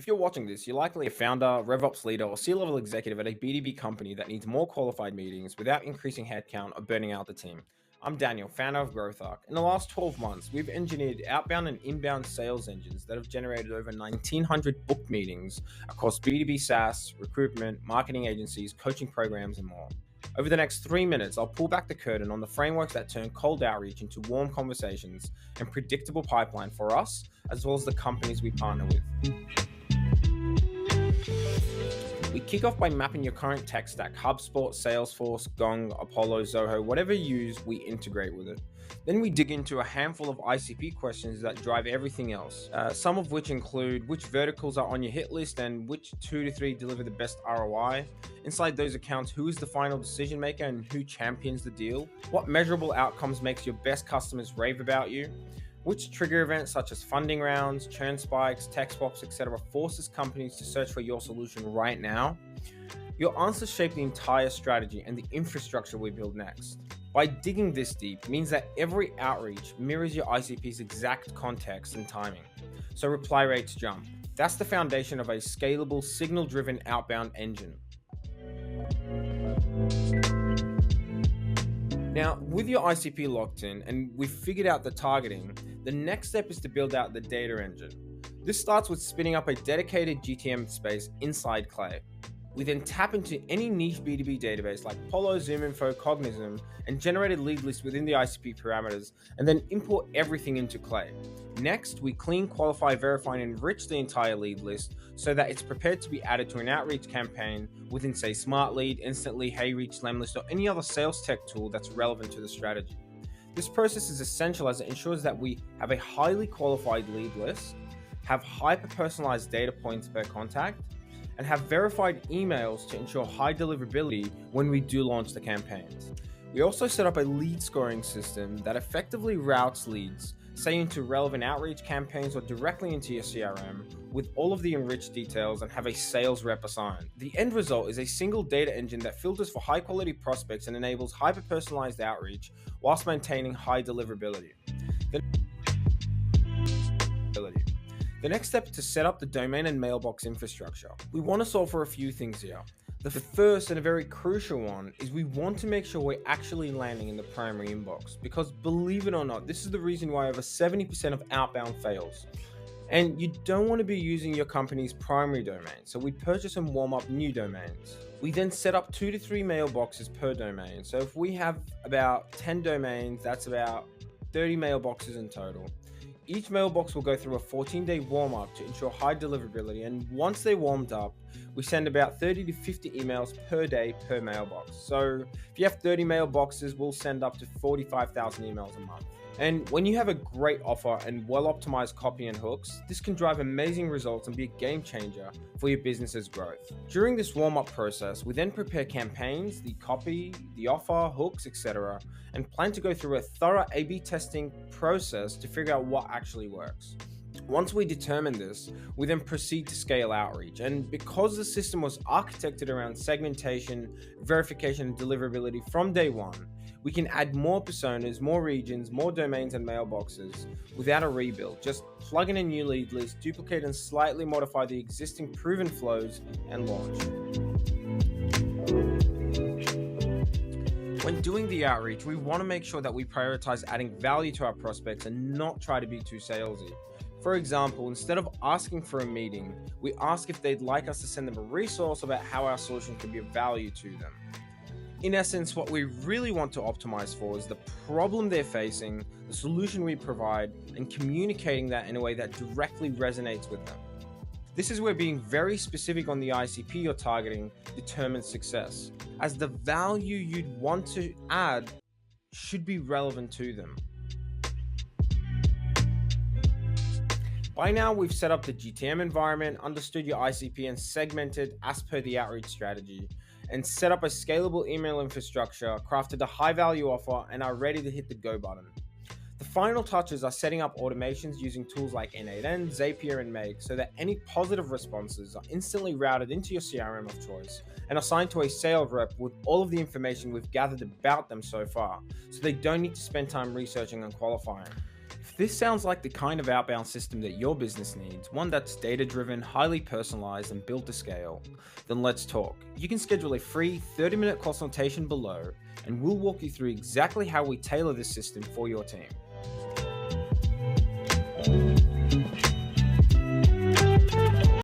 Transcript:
If you're watching this, you're likely a founder, RevOps leader, or C-level executive at a B2B company that needs more qualified meetings without increasing headcount or burning out the team. I'm Daniel, founder of GrowthArk. In the last 12 months, we've engineered outbound and inbound sales engines that have generated over 1,900 booked meetings across B2B SaaS, recruitment, marketing agencies, coaching programs, and more. Over the next 3 minutes, I'll pull back the curtain on the frameworks that turn cold outreach into warm conversations and predictable pipeline for us, as well as the companies we partner with. We kick off by mapping your current tech stack: HubSpot, Salesforce, Gong, Apollo, Zoho, whatever you use, we integrate with it. Then we dig into a handful of ICP questions that drive everything else, some of which include which verticals are on your hit list and which 2 to 3 deliver the best ROI. Inside those accounts, who is the final decision maker and who champions the deal? What measurable outcomes makes your best customers rave about you? Which trigger events such as funding rounds, churn spikes, text box, etc. forces companies to search for your solution right now? Your answers shape the entire strategy and the infrastructure we build next. By digging this deep means that every outreach mirrors your ICP's exact context and timing, so reply rates jump. That's the foundation of a scalable, signal-driven outbound engine. Now, with your ICP locked in and we've figured out the targeting, the next step is to build out the data engine. This starts with spinning up a dedicated GTM space inside Clay. We then tap into any niche B2B database like Apollo, ZoomInfo, Cognism, and generate a lead list within the ICP parameters, and then import everything into Clay. Next, we clean, qualify, verify, and enrich the entire lead list so that it's prepared to be added to an outreach campaign within, say, Smart Lead, Instantly, HeyReach, Lemlist, or any other sales tech tool that's relevant to the strategy. This process is essential as it ensures that we have a highly qualified lead list, have hyper-personalized data points per contact, and have verified emails to ensure high deliverability when we do launch the campaigns. We also set up a lead scoring system that effectively routes leads, say into relevant outreach campaigns or directly into your CRM with all of the enriched details, and have a sales rep assigned. The end result is a single data engine that filters for high quality prospects and enables hyper-personalized outreach whilst maintaining high deliverability. The next step is to set up the domain and mailbox infrastructure. We want to solve for a few things here. The first and a very crucial one is we want to make sure we're actually landing in the primary inbox, because believe it or not, this is the reason why over 70% of outbound fails. And you don't want to be using your company's primary domain, so we purchase and warm up new domains. We then set up 2 to 3 mailboxes per domain. So if we have about 10 domains, that's about 30 mailboxes in total. Each mailbox will go through a 14-day warm-up to ensure high deliverability, and once they're warmed up, we send about 30 to 50 emails per day per mailbox. So if you have 30 mailboxes, we'll send up to 45,000 emails a month. And when you have a great offer and well-optimized copy and hooks, this can drive amazing results and be a game changer for your business's growth. During this warm-up process, we then prepare campaigns, the copy, the offer, hooks, etc., and plan to go through a thorough A/B testing process to figure out what actually works. Once we determine this, we then proceed to scale outreach. And because the system was architected around segmentation, verification, and deliverability from day one, we can add more personas, more regions, more domains and mailboxes without a rebuild. Just plug in a new lead list, duplicate and slightly modify the existing proven flows, and launch. When doing the outreach, we want to make sure that we prioritize adding value to our prospects and not try to be too salesy. For example, instead of asking for a meeting, we ask if they'd like us to send them a resource about how our solution can be of value to them. In essence, what we really want to optimize for is the problem they're facing, the solution we provide, and communicating that in a way that directly resonates with them. This is where being very specific on the ICP you're targeting determines success, as the value you'd want to add should be relevant to them. By now, we've set up the GTM environment, understood your ICP and segmented as per the outreach strategy, and set up a scalable email infrastructure, crafted a high-value offer, and are ready to hit the go button. The final touches are setting up automations using tools like N8N, Zapier, and Make so that any positive responses are instantly routed into your CRM of choice and assigned to a sales rep with all of the information we've gathered about them so far, so they don't need to spend time researching and qualifying. If this sounds like the kind of outbound system that your business needs, one that's data-driven, highly personalized, and built to scale, then let's talk. You can schedule a free 30-minute consultation below, and we'll walk you through exactly how we tailor this system for your team.